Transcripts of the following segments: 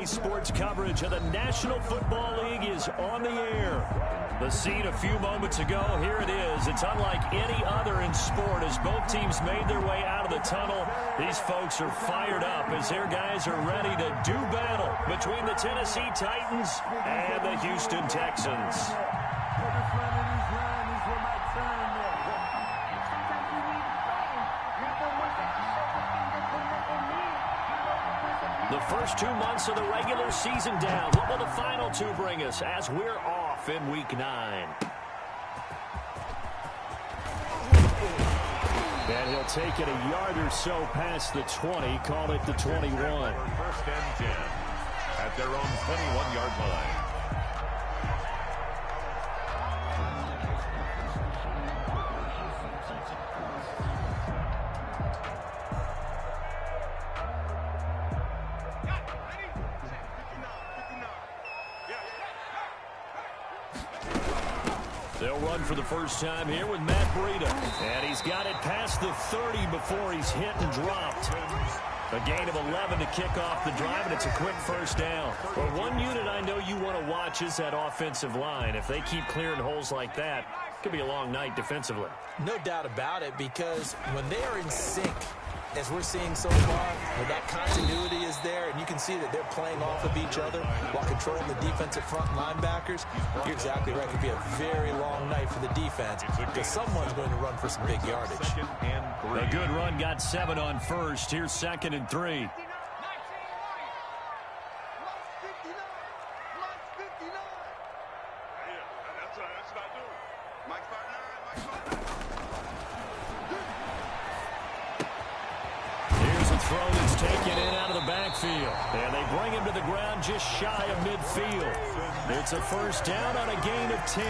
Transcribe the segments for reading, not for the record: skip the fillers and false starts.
Today's sports coverage of the National Football League is on the air. The scene a few moments ago, here it is. It's unlike any other in sport as both teams made their way out of the tunnel. These folks are fired up as their guys are ready to do battle between the Tennessee Titans and the Houston Texans. The first 2 months of the regular season down. What will the final two bring us as we're off in Week 9? And he'll take it a yard or so past the 20, call it the 21. First and 10 at their own 21-yard line. They'll run for the first time here with Matt Breida. And he's got it past the 30 before he's hit and dropped. A gain of 11 to kick off the drive, and it's a quick first down. But one unit I know you want to watch is that offensive line. If they keep clearing holes like that, it could be a long night defensively. No doubt about it, because when they are in sync, as we're seeing so far, where that continuity is there, and you can see that they're playing off of each other while controlling the defensive front linebackers, you're exactly right. It could be a very long night for the defense because someone's going to run for some big yardage. A good run got 7 on first. Here's 2nd and 3. Throw that's taken in out of the backfield. And they bring him to the ground just shy of midfield. It's a first down on a gain of 10.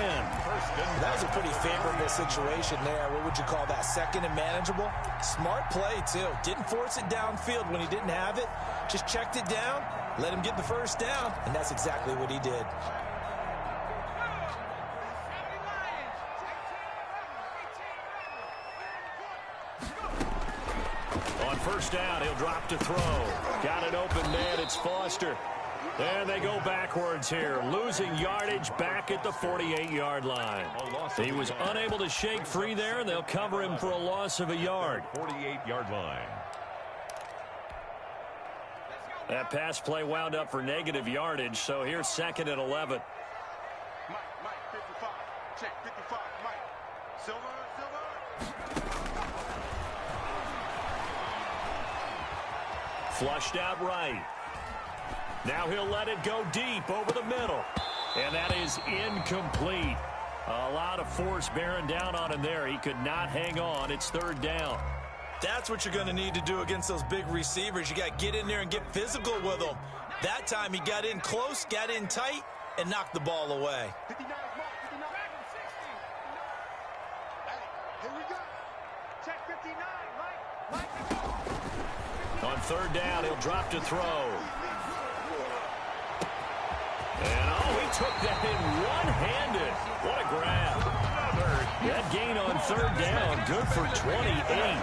That was a pretty favorable situation there. What would you call that? Second and manageable? Smart play, too. Didn't force it downfield when he didn't have it. Just checked it down, let him get the first down, and that's exactly what he did. First down, he'll drop to throw. Got it open man, it's Foster. And they go backwards here, losing yardage back at the 48-yard line. He was unable to shake free there, and they'll cover him for a loss of a yard. 48-yard line. That pass play wound up for negative yardage, so here's 2nd and 11. Mike, 55. Check, 55, Mike. Silver. Flushed out right. Now he'll let it go deep over the middle. And that is incomplete. A lot of force bearing down on him there. He could not hang on. It's 3rd down. That's what you're going to need to do against those big receivers. You got to get in there and get physical with them. That time he got in close, got in tight, and knocked the ball away. 59, Mark, 59. Hey, here we go. Check 59, Mike. On 3rd down, he'll drop to throw. And, he took that in one-handed. What a grab. That gain on 3rd down, good for 28.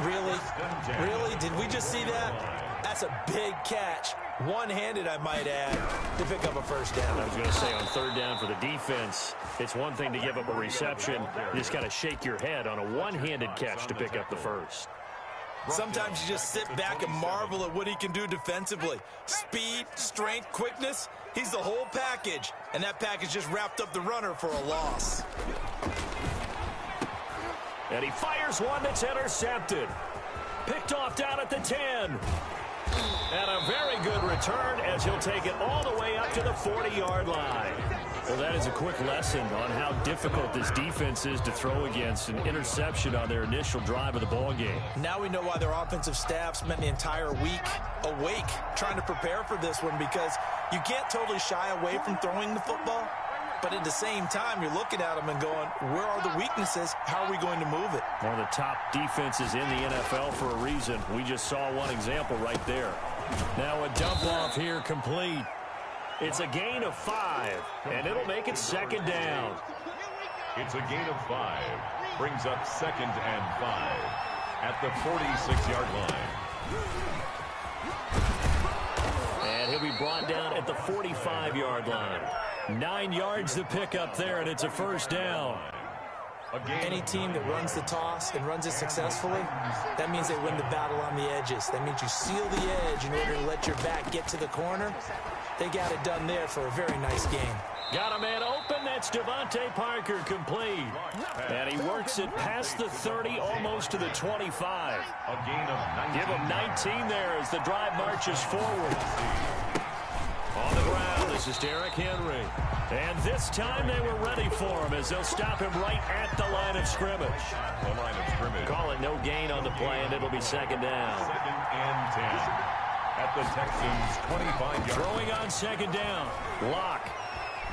Really? Did we just see that? That's a big catch. One-handed, I might add, to pick up a first down. I was going to say, on 3rd down for the defense, it's one thing to give up a reception. You just got to shake your head on a one-handed catch to pick up the first. Sometimes you just sit back and marvel at what he can do defensively. Speed, strength, quickness, he's the whole package. And that package just wrapped up the runner for a loss. And he fires one that's intercepted. Picked off down at the 10. And a very good return as he'll take it all the way up to the 40-yard line. Well, that is a quick lesson on how difficult this defense is to throw against. An interception on their initial drive of the ball game. Now we know why their offensive staff spent the entire week awake trying to prepare for this one, because you can't totally shy away from throwing the football. But at the same time, you're looking at them and going, where are the weaknesses? How are we going to move it? One of the top defenses in the NFL for a reason. We just saw one example right there. Now a dump off here complete. It's a gain of 5, and it'll make it 2nd down. It's a gain of 5. Brings up 2nd and 5 at the 46-yard line. he'll be brought down at the 45-yard line. 9 yards to pick up there, and it's a first down. Any team that runs the toss and runs it successfully, that means they win the battle on the edges. That means you seal the edge in order to let your back get to the corner. They got it done there for a very nice game. Got a man open. That's Devontae Parker, complete. And he works it past the 30, almost to the 25. Give him 19 there as the drive marches forward. On the ground, this is Derrick Henry. And this time they were ready for him as they'll stop him right at the line of scrimmage. Call it no gain on the play, and it'll be second down. 2nd and 10 at the Texans' 25-yard. Throwing on second down. Lock.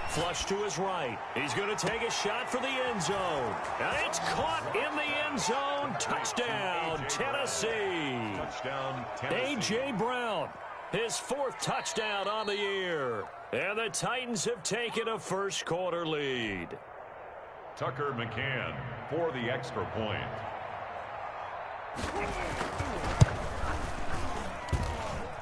Flush to his right. He's going to take a shot for the end zone. And it's caught in the end zone. Touchdown, Tennessee. Touchdown, Tennessee. A.J. Brown, his 4th touchdown on the year. And the Titans have taken a first-quarter lead. Tucker McCann for the extra point.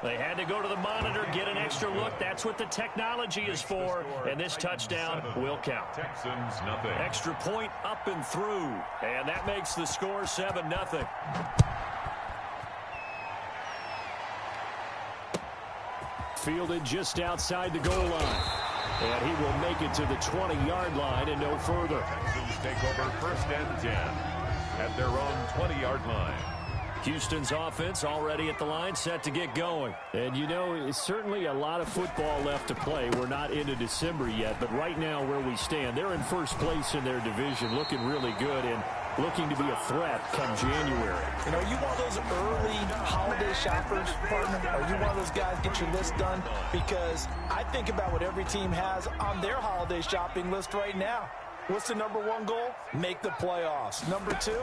They had to go to the monitor, get an extra look. That's what the technology is for. And this touchdown will count. Texans, nothing. Extra point up and through. And that makes the score 7-0. Fielded just outside the goal line. And he will make it to the 20-yard line and no further. Texans take over 1st and 10 at their own 20-yard line. Houston's offense already at the line, set to get going. And, you know, it's certainly a lot of football left to play. We're not into December yet, but right now where we stand, they're in first place in their division, looking really good and looking to be a threat come January. You know, you want those early holiday shoppers, partner? Are you one of those guys get your list done? Because I think about what every team has on their holiday shopping list right now. What's the number 1 goal? Make the playoffs. Number 2,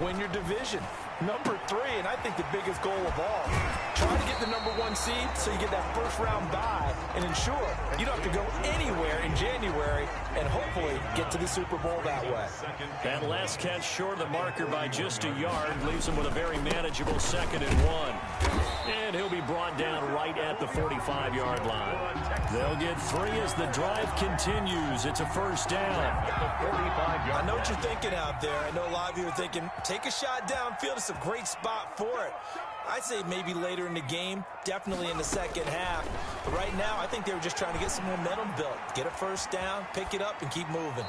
win your division. Number 3, and I think the biggest goal of all, try to get the number 1 seed so you get that first-round bye and ensure you don't have to go anywhere in January and hopefully get to the Super Bowl that way. That last catch short of the marker by just a yard leaves him with a very manageable 2nd and 1. And he'll be brought down right at the 45-yard line. They'll get 3 as the drive continues. It's a first down. I know what you're thinking out there. I know a lot of you are thinking, take a shot downfield. It's a great spot for it. I'd say maybe later in the game, definitely in the second half. But right now, I think they were just trying to get some momentum built. Get a first down, pick it up, and keep moving.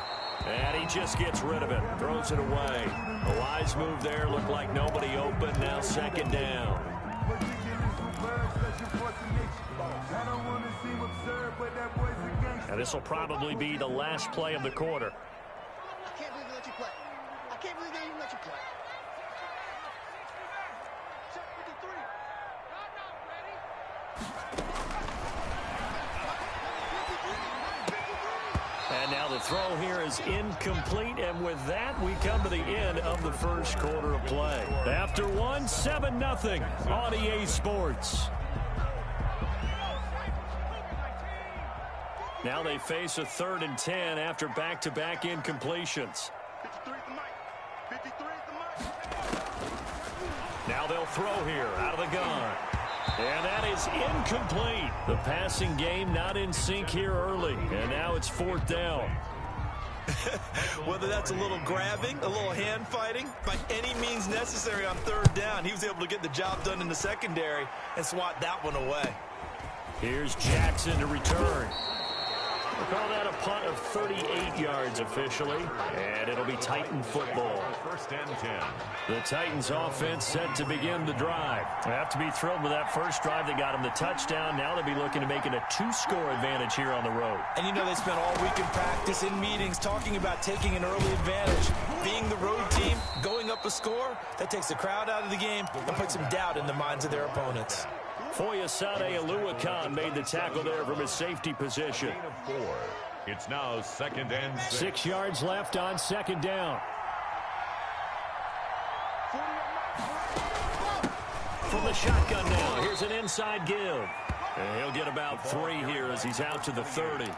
And he just gets rid of it, throws it away. A wise move there, looked like nobody open. Now second down. And this will probably be the last play of the quarter. I can't believe they let you play. I can't believe they even let you play. Check 53. I'm not ready. And now the throw here is incomplete. And with that, we come to the end of the first quarter of play. After 7-0 on EA Sports. Now they face a 3rd and 10 after back-to-back incompletions. 53 at the mic. 53 at the mic. Now they'll throw here out of the gun. And that is incomplete. The passing game not in sync here early. And now it's 4th down. Whether that's a little grabbing, a little hand fighting, by any means necessary on 3rd down, he was able to get the job done in the secondary and swat that one away. Here's Jackson to return. We'll call that a punt of 38 yards officially, and it'll be Titan football. 1st and 10. The Titans offense set to begin the drive. They have to be thrilled with that first drive that got them the touchdown. Now they'll be looking to make it a 2-score advantage here on the road. And you know they spent all week in practice, in meetings, talking about taking an early advantage. Being the road team, going up a score, that takes the crowd out of the game and puts some doubt in the minds of their opponents. Foyesade Aluakan made the tackle there from his safety position. Gain of 4. It's now 2nd and 6. 6 yards left on second down. From the shotgun now, here's an inside give. And he'll get about 3 here as he's out to the 30.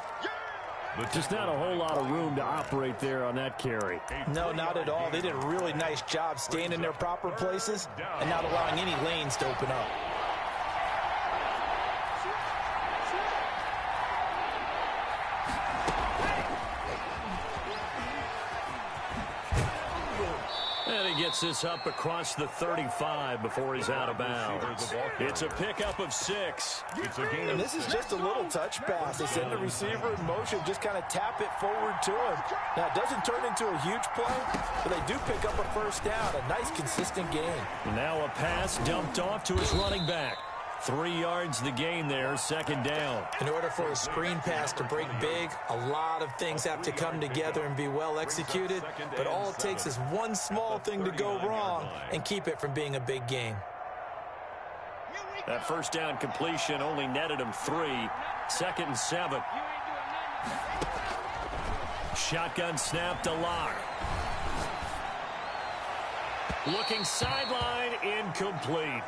Just not a whole lot of room to operate there on that carry. No, not at all. They did a really nice job staying in their proper places and not allowing any lanes to open up. gets this up across the 35 before he's out of bounds. It's a pickup of 6. And this is just a little touch pass. They send the receiver in motion, just kind of tap it forward to him. Now, it doesn't turn into a huge play, but they do pick up a first down. A nice, consistent gain. Now a pass dumped off to his running back. 3 yards the gain there, second down. In order for a screen pass to break big, a lot of things have to come together and be well executed. But all it takes is one small thing to go wrong and keep it from being a big gain. That first down completion only netted him 3. 2nd and 7. Shotgun snap to Locke. Looking sideline, incomplete.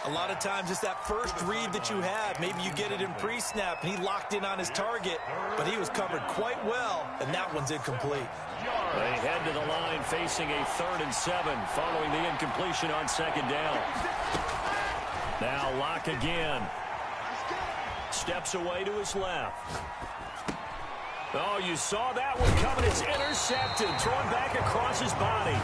A lot of times it's that first read that you had. Maybe you get it in pre-snap, and he locked in on his target, but he was covered quite well, and that one's incomplete. They head to the line facing a 3rd and 7 following the incompletion on 2nd down. Now Locke again. Steps away to his left. Oh, you saw that one coming. It's intercepted. Thrown back across his body.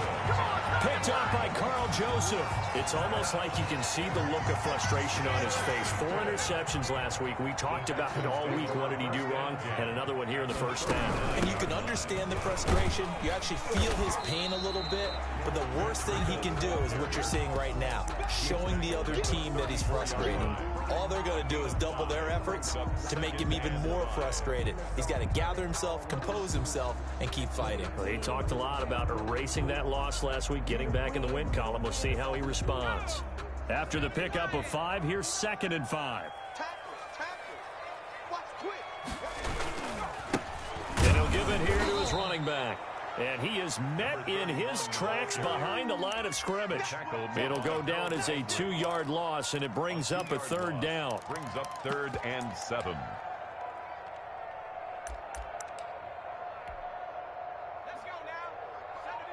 Picked up by Carl Joseph. It's almost like you can see the look of frustration on his face. 4 interceptions last week. We talked about it all week. What did he do wrong? And another one here in the first half. And you can understand the frustration. You actually feel his pain a little bit. But the worst thing he can do is what you're seeing right now. Showing the other team that he's frustrated. All they're going to do is double their efforts to make him even more frustrated. He's got to gather himself, compose himself, and keep fighting. Well, he talked a lot about erasing that loss last week, getting back in the win column. We'll see how he responds. After the pickup of 5, here's 2nd and 5. And he'll give it here to his running back. And he is met in his tracks behind the line of scrimmage. It'll go down as a 2-yard loss, and it brings up a 3rd down. Brings up 3rd and 7. Let's go now. 70-10.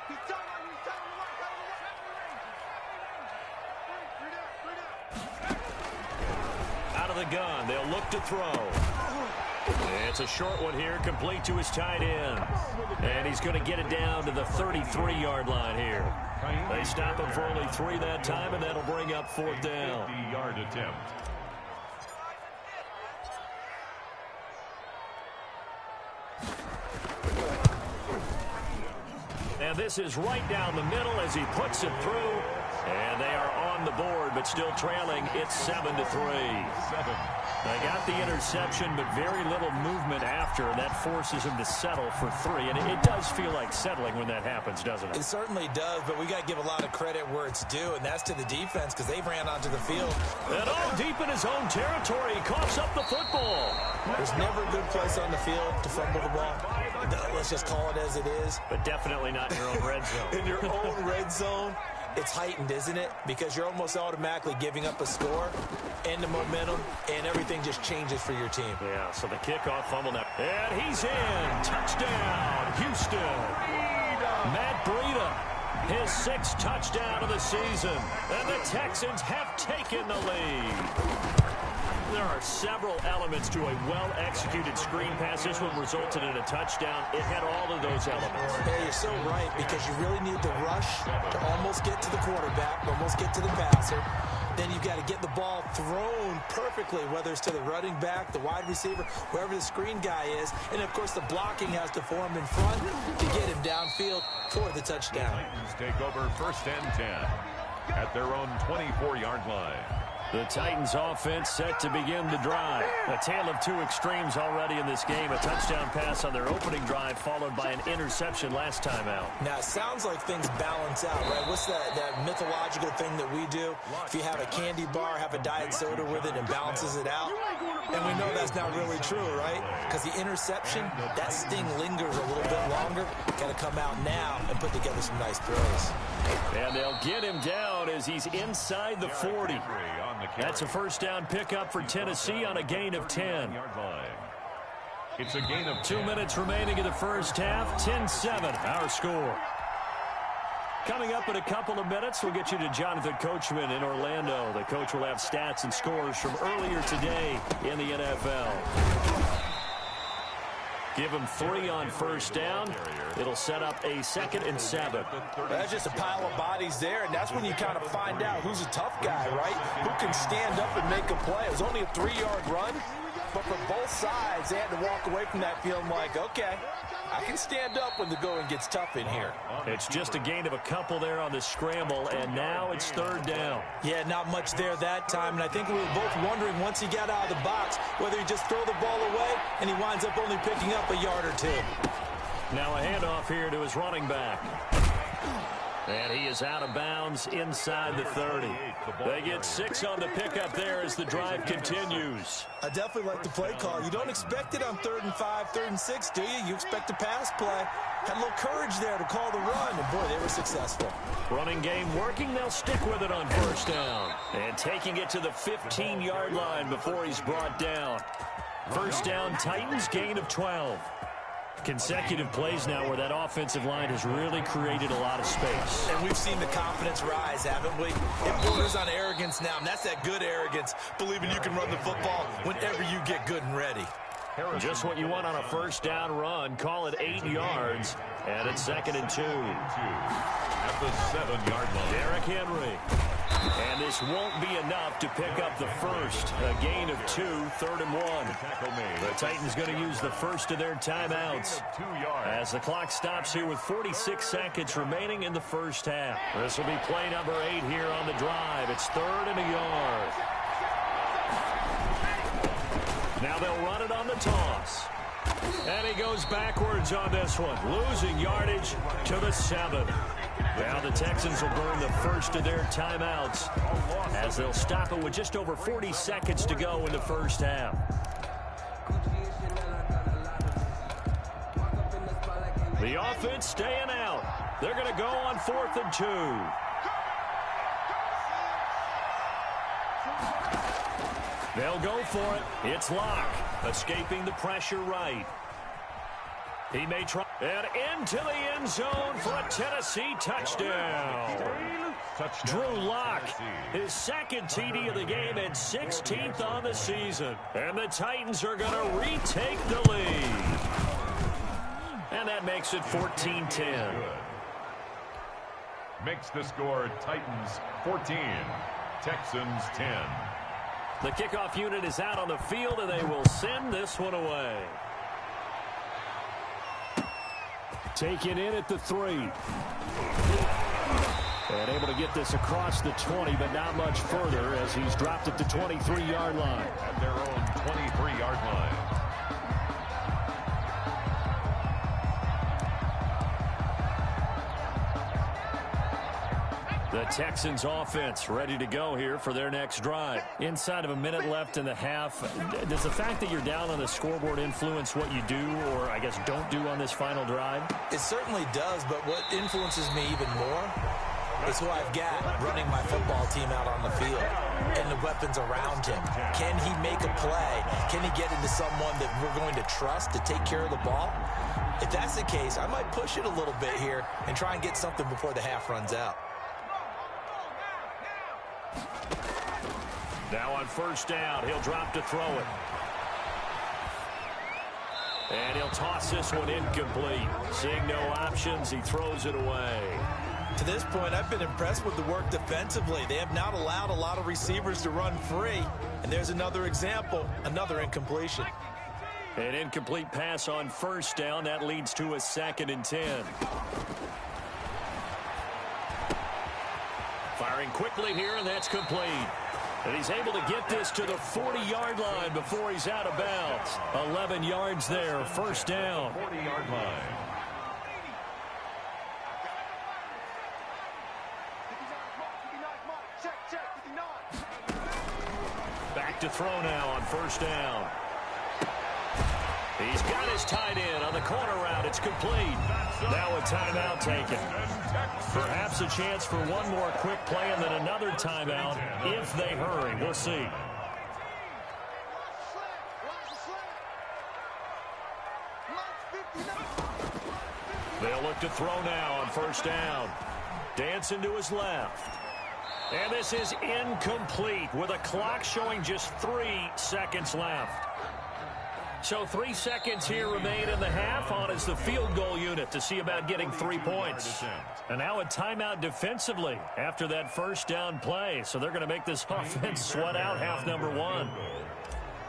He's done on you. Out of the gun, they'll look to throw. It's a short one here, complete to his tight end. And he's going to get it down to the 33-yard line here. They stop him for only 3 that time, and that'll bring up 4th down. 50-yard attempt. And this is right down the middle as he puts it through. And they are on the board, but still trailing. It's 7-3. 7. They got the interception, but very little movement after, and that forces him to settle for 3. And it does feel like settling when that happens, doesn't it? It certainly does, but we got to give a lot of credit where it's due, and that's to the defense because they ran onto the field. And all deep in his own territory, he coughs up the football. There's never a good place on the field to fumble the ball. Let's just call it as it is. But definitely not in your own red zone. In your own red zone, it's heightened, isn't it? Because you're almost automatically giving up a score and the momentum, and everything just changes for your team. Yeah, so the kickoff fumble now. And he's in. Touchdown, Houston. Matt Breida, his 6th touchdown of the season. And the Texans have taken the lead. There are several elements to a well-executed screen pass. This one resulted in a touchdown. It had all of those elements. Yeah, you're so right, because you really need the rush to almost get to the quarterback, almost get to the passer. Then you've got to get the ball thrown perfectly, whether it's to the running back, the wide receiver, wherever the screen guy is. And, of course, the blocking has to form in front to get him downfield for the touchdown. Titans take over 1st and 10 at their own 24-yard line. The Titans offense set to begin the drive. A tale of 2 extremes already in this game. A touchdown pass on their opening drive followed by an interception last time out. Now, it sounds like things balance out, right? What's that mythological thing that we do? If you have a candy bar, have a diet soda with it and balances it out. And we know that's not really true, right? Because the interception, that sting lingers a little bit longer. Got to come out now and put together some nice throws. And they'll get him down as he's inside the 40. That's a first down pickup for Tennessee on a gain of 10. It's a gain of 2 minutes remaining in the first half. 10-7, our score. Coming up in a couple of minutes, we'll get you to Jonathan Coachman in Orlando. The coach will have stats and scores from earlier today in the NFL. Give him 3 on first down. It'll set up a 2nd and 7. That's just a pile of bodies there, and that's when you kind of find out who's a tough guy, right? Who can stand up and make a play. It was only a 3-yard run, but for both sides, they had to walk away from that feeling like, okay, I can stand up when the going gets tough in here. It's just a gain of a couple there on the scramble, and now it's 3rd down. Yeah, not much there that time, and I think we were both wondering once he got out of the box whether he just throw the ball away, and he winds up only picking up a yard or 2. Now a handoff here to his running back. And he is out of bounds inside the 30. They get 6 on the pickup there as the drive continues. I definitely like the play call. You don't expect it on 3rd and 5, 3rd and 6, do you? You expect a pass play. Had a little courage there to call the run, and boy, they were successful. Running game working. They'll stick with it on first down. And taking it to the 15-yard line before he's brought down. First down, Titans, gain of 12. Consecutive plays now where that offensive line has really created a lot of space. And we've seen the confidence rise, haven't we? It borders on arrogance now, and that's that good arrogance, believing you can run the football whenever you get good and ready. Just what you want on a first down run. Call it 8 yards, and it's 2nd and 2. At the 7-yard line. Derrick Henry. And this won't be enough to pick up the first. A gain of 2, 3rd and 1. The Titans going to use the first of their timeouts as the clock stops here with 46 seconds remaining in the first half. This will be play number 8 here on the drive. It's 3rd and a yard. Now they'll run it on the toss. And he goes backwards on this one, losing yardage to the 7. Now the Texans will burn the first of their timeouts as they'll stop it with just over 40 seconds to go in the first half. The offense staying out. They're going to go on 4th and 2. They'll go for it. It's Locke, escaping the pressure right. He may try. And into the end zone for a Tennessee touchdown. Drew Locke, his 2nd TD of the game and 16th on the season. And the Titans are going to retake the lead. And that makes it 14-10. Makes the score Titans 14, Texans 10. The kickoff unit is out on the field, and they will send this one away. Taken in at the 3. And able to get this across the 20, but not much further as he's dropped at the 23-yard line. At their own 23-yard line. The Texans offense ready to go here for their next drive. Inside of a minute left in the half, does the fact that you're down on the scoreboard influence what you do or, I guess, don't do on this final drive? It certainly does, but what influences me even more is who I've got running my football team out on the field and the weapons around him. Can he make a play? Can he get into someone that we're going to trust to take care of the ball? If that's the case, I might push it a little bit here and try and get something before the half runs out. Now on first down, he'll drop to throw it. And he'll toss this one incomplete. Seeing no options, he throws it away. To this point, I've been impressed with the work defensively. They have not allowed a lot of receivers to run free. And there's another example, another incompletion. An incomplete pass on first down. That leads to a 2nd and 10. Firing quickly here, and that's complete. And he's able to get this to the 40-yard line before he's out of bounds. 11 yards there, first down. 40-yard line. Back to throw now on first down. He's got his tight end on the corner route. It's complete. Now a timeout taken. Perhaps a chance for one more quick play and then another timeout if they hurry. We'll see. They'll look to throw now on first down. Dancing to his left. And this is incomplete with a clock showing just 3 seconds left. So 3 seconds here remain in the half. On is the field goal unit to see about getting 3 points. And now a timeout defensively after that first down play. So they're going to make this offense sweat out half number 1.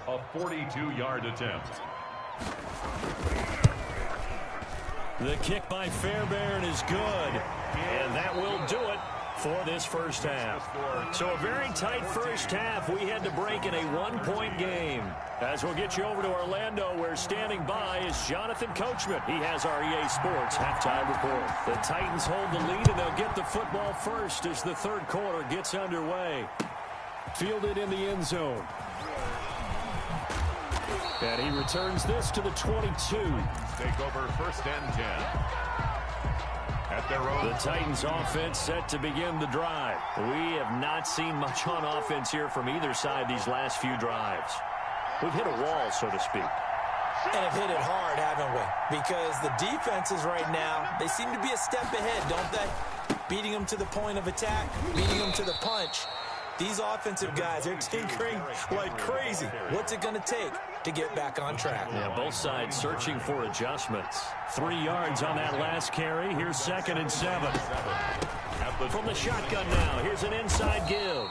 A 42-yard attempt. The kick by Fairbairn is good. And that will do it for this first half. So a very tight first half. We had to break in a 1-point game. As we'll get you over to Orlando, where standing by is Jonathan Coachman. He has our EA Sports halftime report. The Titans hold the lead, and they'll get the football first as the third quarter gets underway. Fielded in the end zone. And he returns this to the 22. Take over first and 10. At their own. The Titans offense set to begin the drive. We have not seen much on offense here from either side these last few drives. We've hit a wall, so to speak. And have hit it hard, haven't we? Because the defenses right now, they seem to be a step ahead, don't they? Beating them to the point of attack, beating them to the punch. These offensive guys, they're tinkering like crazy. What's it going to take to get back on track? Yeah, both sides searching for adjustments. 3 yards on that last carry. Here's 2nd and 7. From the shotgun now, here's an inside give.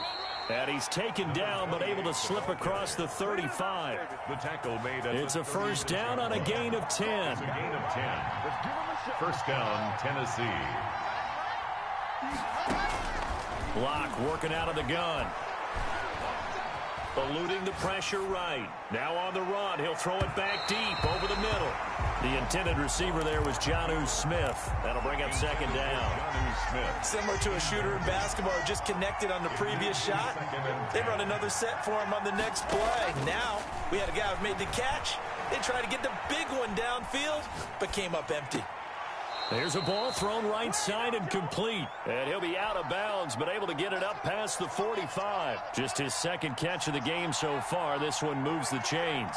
And he's taken down, but able to slip across the 35. The tackle made. It's a first down on a gain of 10. It's a gain of 10. First down, Tennessee. Block working out of the gun. Eluding the pressure right. Now on the run. He'll throw it back deep over the middle. The intended receiver there was Jonnu Smith. That'll bring up 2nd down. Jonnu Smith. Similar to a shooter in basketball who just connected on the previous shot. They run another set for him on the next play. Now we had a guy who made the catch. They tried to get the big one downfield, but came up empty. There's a ball thrown right side and complete. And he'll be out of bounds, but able to get it up past the 45. Just his 2nd catch of the game so far. This one moves the chains.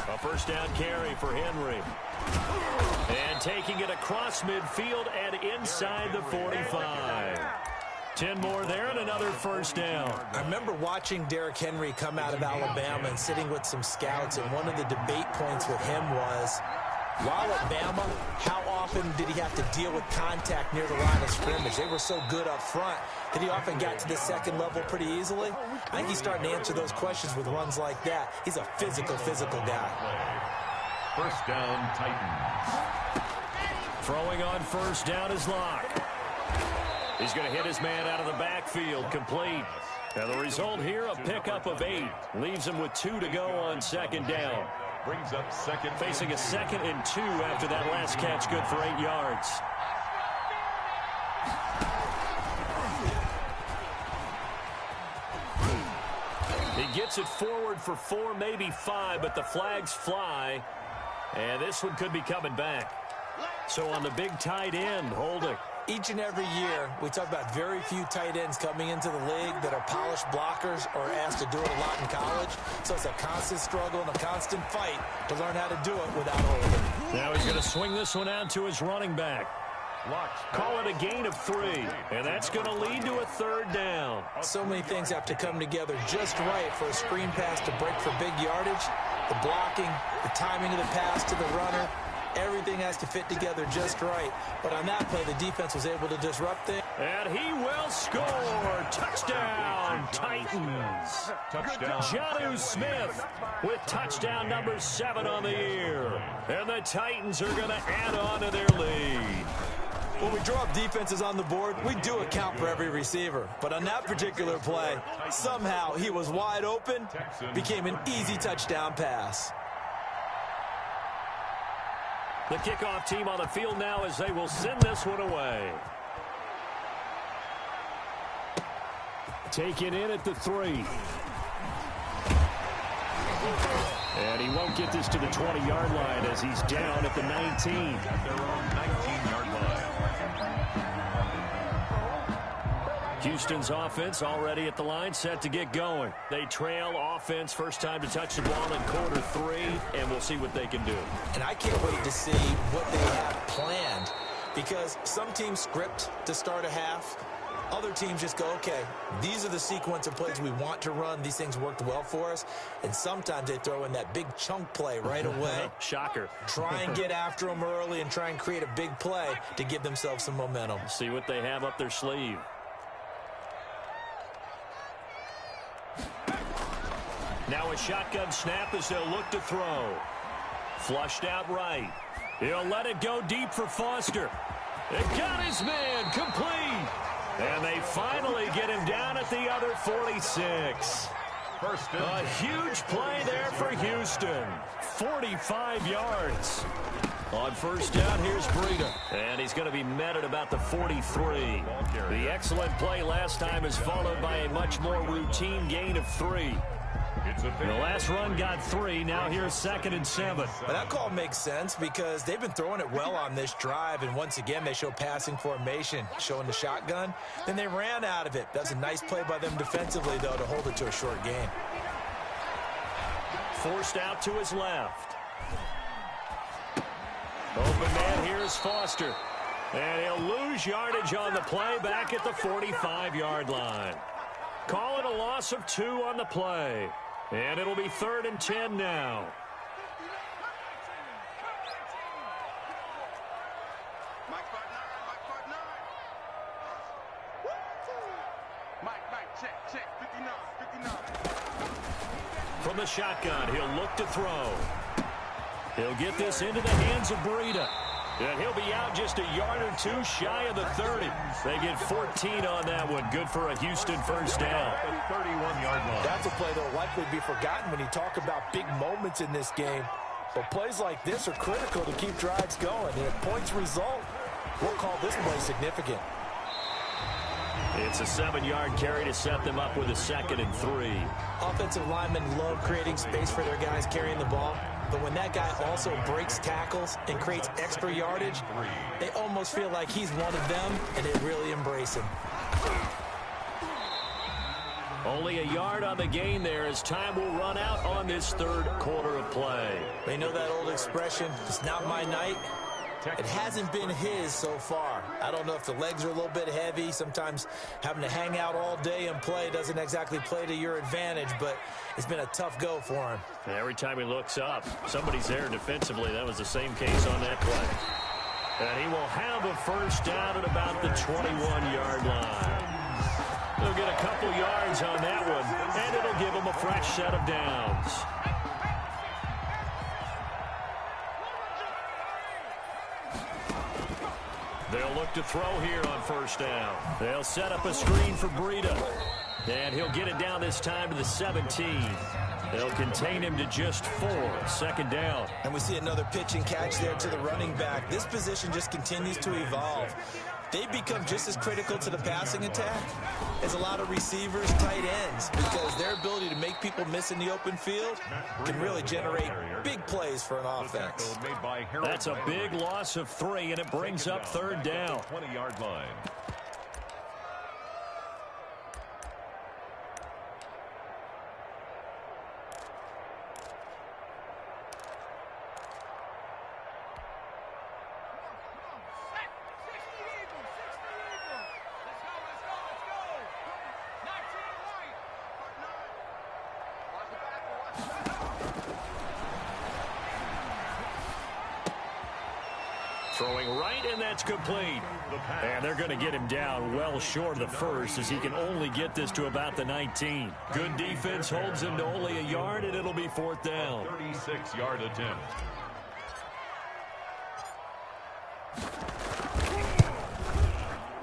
A first down carry for Henry. And taking it across midfield and inside the 45. 10 more there and another first down. I remember watching Derrick Henry come out of Alabama and sitting with some scouts, and one of the debate points with him was, while at Bama, how often did he have to deal with contact near the line of scrimmage? They were so good up front that he often got to the second level pretty easily. I think he's starting to answer those questions with runs like that. He's a physical guy. First down, Titans. Throwing on first down is Locke. He's going to hit his man out of the backfield, complete. And the result here, a pickup of 8. Leaves him with 2 to go on 2nd down. Brings up 2nd. Facing a 2nd and 2 after that last catch, good for 8 yards. He gets it forward for 4, maybe 5, but the flags fly. And this one could be coming back. So on the big tight end, holding. Each and every year, we talk about very few tight ends coming into the league that are polished blockers or asked to do it a lot in college. So it's a constant struggle and a constant fight to learn how to do it without holding. Now he's going to swing this one out to his running back. Call it a gain of 3, and that's going to lead to a 3rd down. So many things have to come together just right for a screen pass to break for big yardage. The blocking, the timing of the pass to the runner, everything has to fit together just right. But on that play, the defense was able to disrupt things. And he will score. Touchdown, Titans. Touchdown. Jonnu Smith with touchdown number 7 on the year. And the Titans are going to add on to their lead. When we draw up defenses on the board, we do account for every receiver. But on that particular play, somehow he was wide open, became an easy touchdown pass. The kickoff team on the field now as they will send this one away. Taken in at the 3. And he won't get this to the 20-yard line as he's down at the 19. At their own 19-yard line. Houston's offense already at the line, set to get going. They trail offense, first time to touch the ball in quarter 3, and we'll see what they can do. And I can't wait to see what they have planned, because some teams script to start a half. Other teams just go, okay, these are the sequence of plays we want to run. These things worked well for us. And sometimes they throw in that big chunk play right away. Shocker. Try and get after them early and try and create a big play to give themselves some momentum. See what they have up their sleeve. Now a shotgun snap as they'll look to throw. Flushed out right. He'll let it go deep for Foster. It got his man complete. And they finally get him down at the other 46. A huge play there for Houston. 45 yards. On first down, here's Breida. And he's going to be met at about the 43. The excellent play last time is followed by a much more routine gain of 3. The last run got 3. Now here's 2nd and 7. But that call makes sense because they've been throwing it well on this drive. And once again, they show passing formation, showing the shotgun. Then they ran out of it. That's a nice play by them defensively, though, to hold it to a short gain. Forced out to his left. Open man, here's Foster. And he'll lose yardage on the play back at the 45-yard line. Call it a loss of 2 on the play. And it'll be 3rd and 10 now. Mike, check, 59. From the shotgun, he'll look to throw. He'll get this into the hands of Breida. And he'll be out just a yard or 2 shy of the 30. They get 14 on that one. Good for a Houston first down. 31-yard line. That's a play that will likely be forgotten when you talk about big moments in this game. But plays like this are critical to keep drives going. And if points result, we'll call this play significant. It's a 7-yard carry to set them up with a 2nd and 3. Offensive linemen love creating space for their guys carrying the ball. But when that guy also breaks tackles and creates extra yardage, they almost feel like he's one of them, and they really embrace him. Only a yard on the gain there as time will run out on this 3rd quarter of play. They know that old expression, it's not my night. It hasn't been his so far. I don't know if the legs are a little bit heavy. Sometimes having to hang out all day and play doesn't exactly play to your advantage, but it's been a tough go for him. Every time he looks up, somebody's there defensively. That was the same case on that play. And he will have a first down at about the 21-yard line. He'll get a couple yards on that one, and it'll give him a fresh set of downs. They'll look to throw here on first down. They'll set up a screen for Breida. And he'll get it down this time to the 17. They'll contain him to just 4. 2nd down. And we see another pitch and catch there to the running back. This position just continues to evolve. They become just as critical to the passing attack as a lot of receivers, tight ends, because their ability to make people miss in the open field can really generate big plays for an offense. That's a big loss of 3, and it brings up 3rd down. 20-yard line. Throwing right, and that's complete. And they're going to get him down well short of the first as he can only get this to about the 19. Good defense holds him to only a yard, and it'll be 4th down. 36-yard attempt.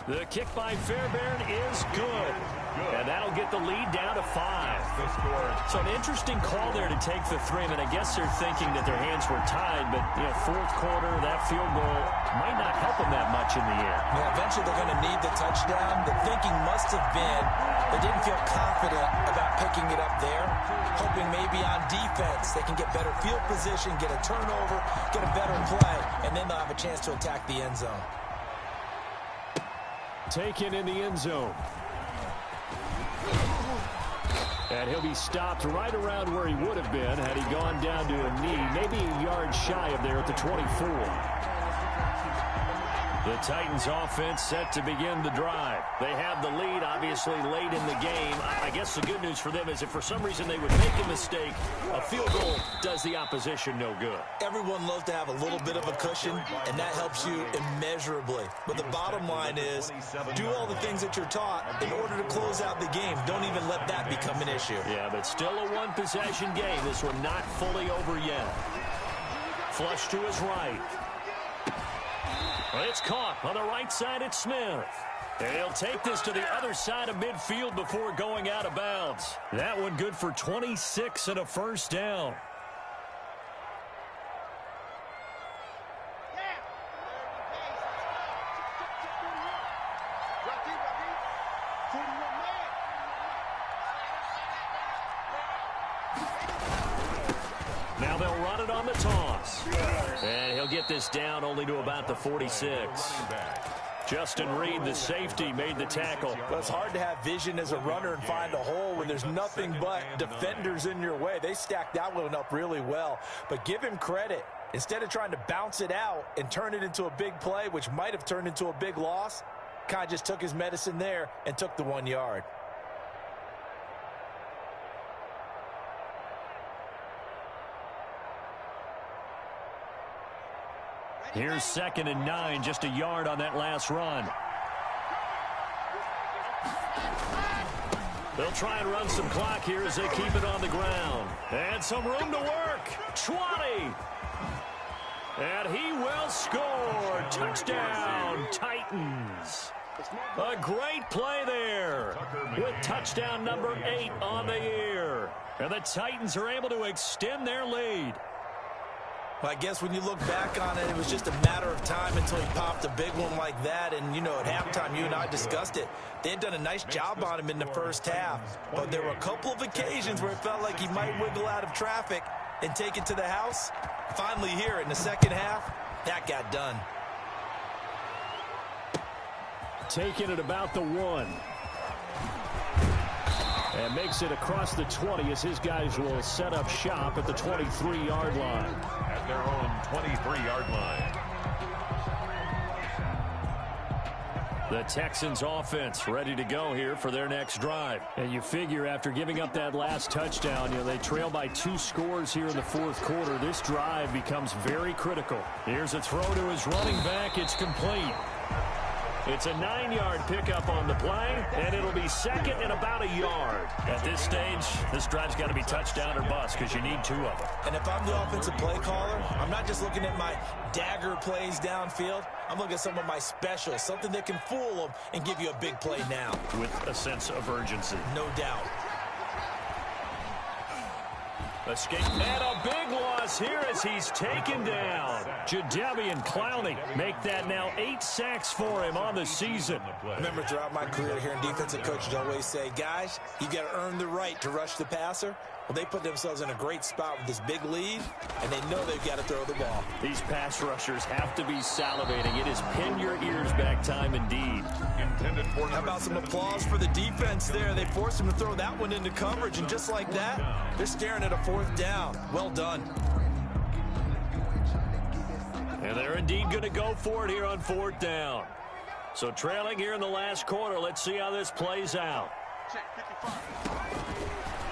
The kick by Fairbairn is good. And that'll get the lead down to 5. So an interesting call there to take the 3. I guess they're thinking that their hands were tied, but, 4th quarter, that field goal might not help them that much in the end. Yeah, eventually they're going to need the touchdown. The thinking must have been they didn't feel confident about picking it up there, hoping maybe on defense they can get better field position, get a turnover, get a better play, and then they'll have a chance to attack the end zone. Taken in the end zone. And he'll be stopped right around where he would have been had he gone down to a knee, maybe a yard shy of there at the 24. The Titans offense set to begin the drive. They have the lead, obviously, late in the game. I guess the good news for them is if for some reason they would make a mistake, a field goal does the opposition no good. Everyone loves to have a little bit of a cushion, and that helps you immeasurably. But the bottom line is, do all the things that you're taught in order to close out the game. Don't even let that become an issue. Yeah, but still a one-possession game. This one not fully over yet. Flush to his right. It's caught on the right side. It's Smith. And he'll take this to the other side of midfield before going out of bounds. That one good for 26 and a first down. Now they'll run it on the toss. And he'll get this down only to about the 46. Justin Reed, the safety, made the tackle. Well, it's hard to have vision as a runner and find a hole when there's nothing but defenders in your way. They stacked that one up really well. But give him credit. Instead of trying to bounce it out and turn it into a big play, which might have turned into a big loss, kind of just took his medicine there and took the 1 yard. Here's 2nd and 9, just a yard on that last run. They'll try and run some clock here as they keep it on the ground. And some room to work. 20. And he will score. Touchdown, Titans. A great play there with touchdown number 8 on the year. And the Titans are able to extend their lead. Well, I guess when you look back on it, it was just a matter of time until he popped a big one like that. And, you know, at halftime, you and I discussed it. They had done a nice job on him in the first half. But there were a couple of occasions where it felt like he might wiggle out of traffic and take it to the house. Finally here in the second half, that got done. Taking it about the 1. And makes it across the 20 as his guys will set up shop at the 23-yard line. At their own 23-yard line. The Texans offense ready to go here for their next drive. And you figure after giving up that last touchdown, you know, they trail by 2 scores here in the fourth quarter. This drive becomes very critical. Here's a throw to his running back. It's complete. It's a 9-yard pickup on the play, and it'll be 2nd and about a yard. At this stage, this drive's got to be touchdown or bust because you need 2 of them. And if I'm the offensive play caller, I'm not just looking at my dagger plays downfield. I'm looking at some of my specials, something that can fool them and give you a big play now. With a sense of urgency. No doubt. Escape and a big loss here as he's taken down. Jadeveon Clowney make that now 8 sacks for him on the season. Remember throughout my career here in defensive coaches always say, guys, you got to earn the right to rush the passer. Well, they put themselves in a great spot with this big lead, and they know they've got to throw the ball. These pass rushers have to be salivating. It is pin your ears back time indeed. Intended for How about some applause for the defense there? They forced him to throw that one into coverage, and just like that, they're staring at a 4th down. Well done. And they're indeed going to go for it here on 4th down. So trailing here in the last quarter, let's see how this plays out.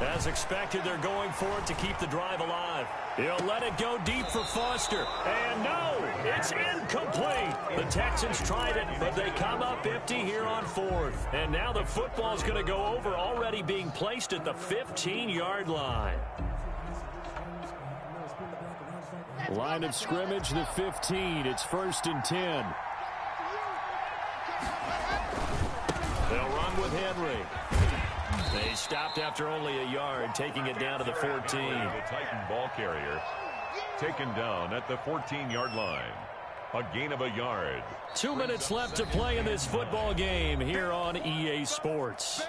As expected, they're going for it to keep the drive alive. He'll let it go deep for Foster. And no, it's incomplete. The Texans tried it, but they come up empty here on 4th. And now the football's going to go over, already being placed at the 15-yard line. Line of scrimmage, the 15. It's 1st and 10. They'll run with Henry. They stopped after only a yard, taking it down to the 14. The Titan ball carrier taken down at the 14-yard line. A gain of a yard. 2 minutes left to play in this football game here on EA Sports.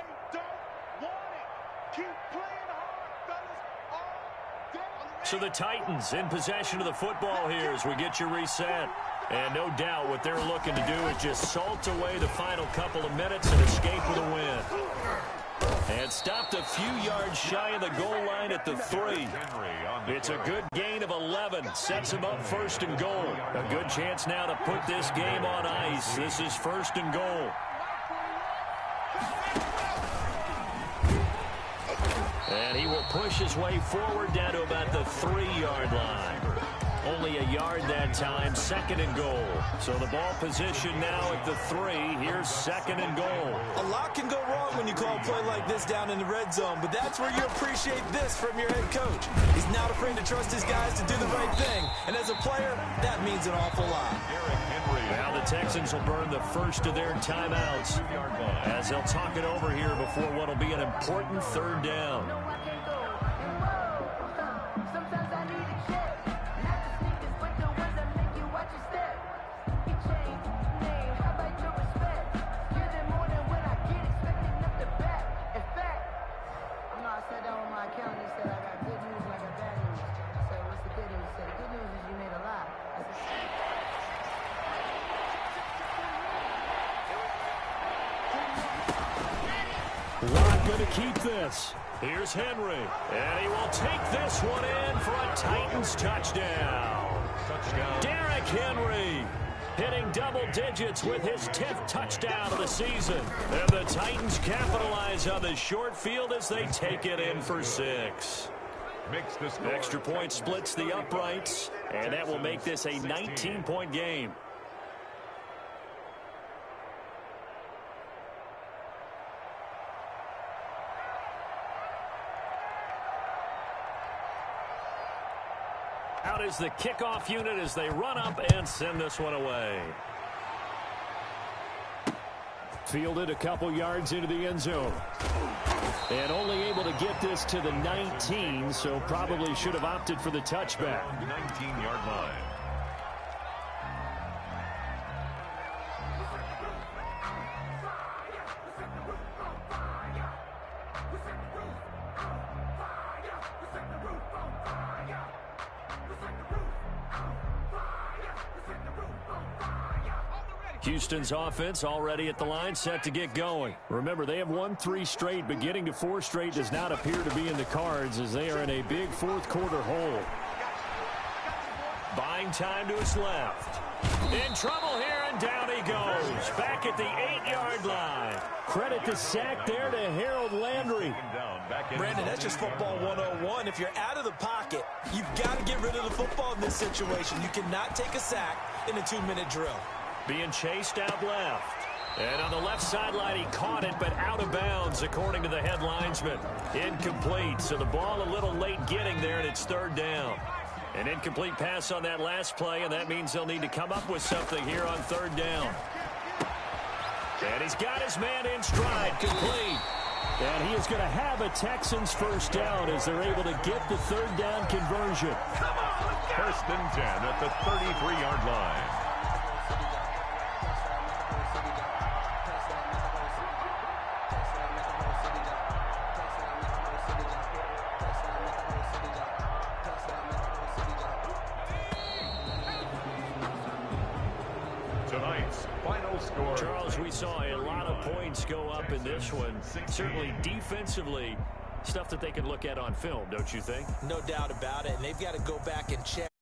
So the Titans in possession of the football here as we get you reset. And no doubt what they're looking to do is just salt away the final couple of minutes and escape with a win. And stopped a few yards shy of the goal line at the 3. It's a good gain of 11. Sets him up 1st and goal. A good chance now to put this game on ice. This is 1st and goal. And he will push his way forward down to about the 3-yard line. Only a yard that time, 2nd and goal. So the ball position now at the 3. Here's 2nd and goal. A lot can go wrong when you call a play like this down in the red zone, but that's where you appreciate this from your head coach. He's not afraid to trust his guys to do the right thing, and as a player, that means an awful lot. Now the Texans will burn the first of their timeouts as they'll talk it over here before what will be an important 3rd down. Not going to keep this. Here's Henry. And he will take this one in for a Titans touchdown. Derrick Henry hitting double digits with his 10th touchdown of the season. And the Titans capitalize on the short field as they take it in for 6. Extra point splits the uprights, and that will make this a 19-point game. Out is the kickoff unit as they run up and send this one away. Fielded a couple yards into the end zone. And only able to get this to the 19, so probably should have opted for the touchback. 19-yard line. Houston's offense already at the line, set to get going. Remember, they have won 3 straight, but getting to 4 straight does not appear to be in the cards as they are in a big 4th quarter hole. Buying time to his left. In trouble here, and down he goes. Back at the 8-yard line. Credit the sack there to Harold Landry. Brandon, that's just football 101. If you're out of the pocket, you've got to get rid of the football in this situation. You cannot take a sack in a 2-minute drill. Being chased out left. And on the left sideline, he caught it, but out of bounds, according to the head linesman. Incomplete, so the ball a little late getting there, and it's 3rd down. An incomplete pass on that last play, and that means they'll need to come up with something here on 3rd down. And he's got his man in stride, complete. And he is going to have a Texans 1st down as they're able to get the 3rd down conversion. 1st and 10 at the 33-yard line. Tonight's final score. Charles, we saw a lot of points go up in this one. Certainly defensively, stuff that they can look at on film, don't you think? No doubt about it, and they've got to go back and check.